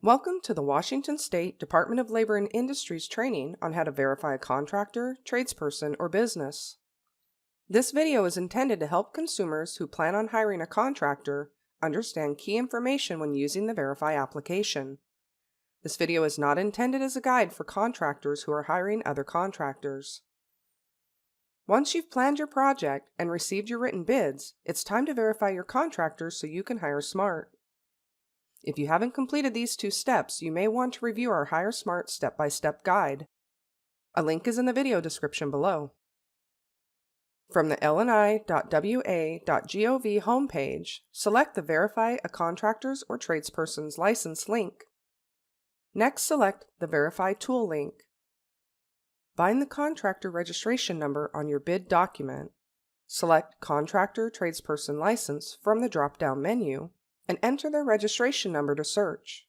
Welcome to the Washington State Department of Labor and Industries training on how to verify a contractor, tradesperson, or business. This video is intended to help consumers who plan on hiring a contractor understand key information when using the Verify application. This video is not intended as a guide for contractors who are hiring other contractors. Once you've planned your project and received your written bids, it's time to verify your contractor so you can hire smart. If you haven't completed these two steps, you may want to review our Hire Smart step-by-step guide. A link is in the video description below. From the lni.wa.gov homepage, select the Verify a Contractor's or Tradesperson's License link. Next, select the Verify Tool link. Bind the contractor registration number on your bid document. Select Contractor Tradesperson License from the drop-down menu and enter their registration number to search.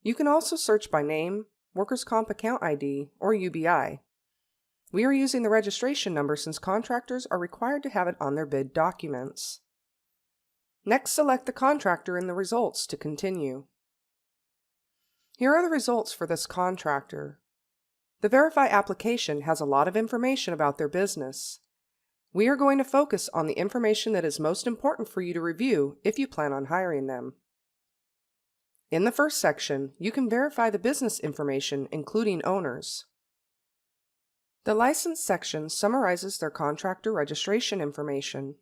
You can also search by name, Workers' Comp Account ID, or UBI. We are using the registration number since contractors are required to have it on their bid documents. Next, select the contractor in the results to continue. Here are the results for this contractor. The Verify application has a lot of information about their business. We are going to focus on the information that is most important for you to review if you plan on hiring them. In the first section, you can verify the business information, including owners. The license section summarizes their contractor registration information.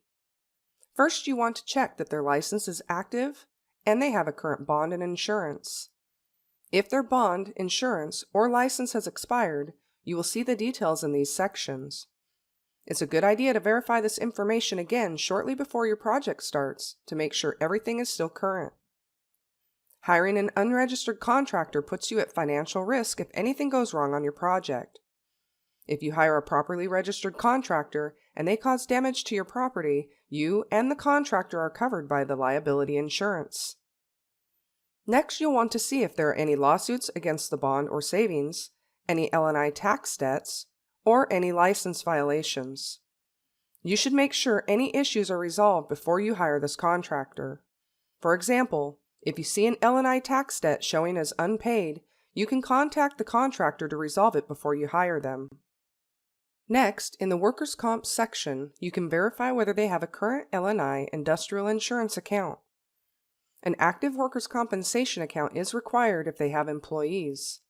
First, you want to check that their license is active and they have a current bond and insurance. If their bond, insurance, or license has expired, you will see the details in these sections. It's a good idea to verify this information again shortly before your project starts to make sure everything is still current. Hiring an unregistered contractor puts you at financial risk if anything goes wrong on your project. If you hire a properly registered contractor and they cause damage to your property, you and the contractor are covered by the liability insurance. Next, you'll want to see if there are any lawsuits against the bond or savings, any L&I tax debts, or any license violations. You should make sure any issues are resolved before you hire this contractor. For example, if you see an L&I tax debt showing as unpaid, you can contact the contractor to resolve it before you hire them. Next, in the Workers' Comp section, you can verify whether they have a current L&I industrial insurance account. An active workers' compensation account is required if they have employees.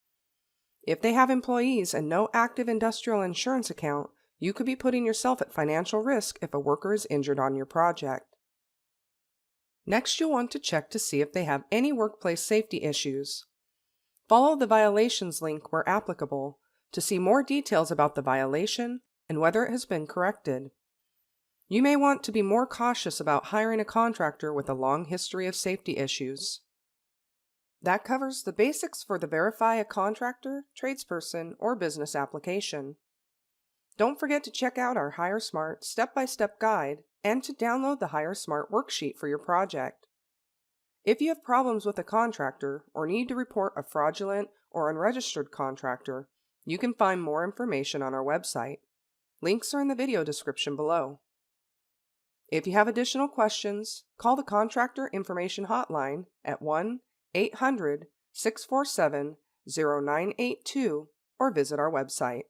If they have employees and no active industrial insurance account, you could be putting yourself at financial risk if a worker is injured on your project. Next, you'll want to check to see if they have any workplace safety issues. Follow the violations link where applicable to see more details about the violation and whether it has been corrected. You may want to be more cautious about hiring a contractor with a long history of safety issues. That covers the basics for the Verify a Contractor, Tradesperson, or Business application. Don't forget to check out our Hire Smart step-by-step guide and to download the Hire Smart worksheet for your project. If you have problems with a contractor or need to report a fraudulent or unregistered contractor, you can find more information on our website. Links are in the video description below. If you have additional questions, call the Contractor Information Hotline at 1-800-647-0982 or visit our website.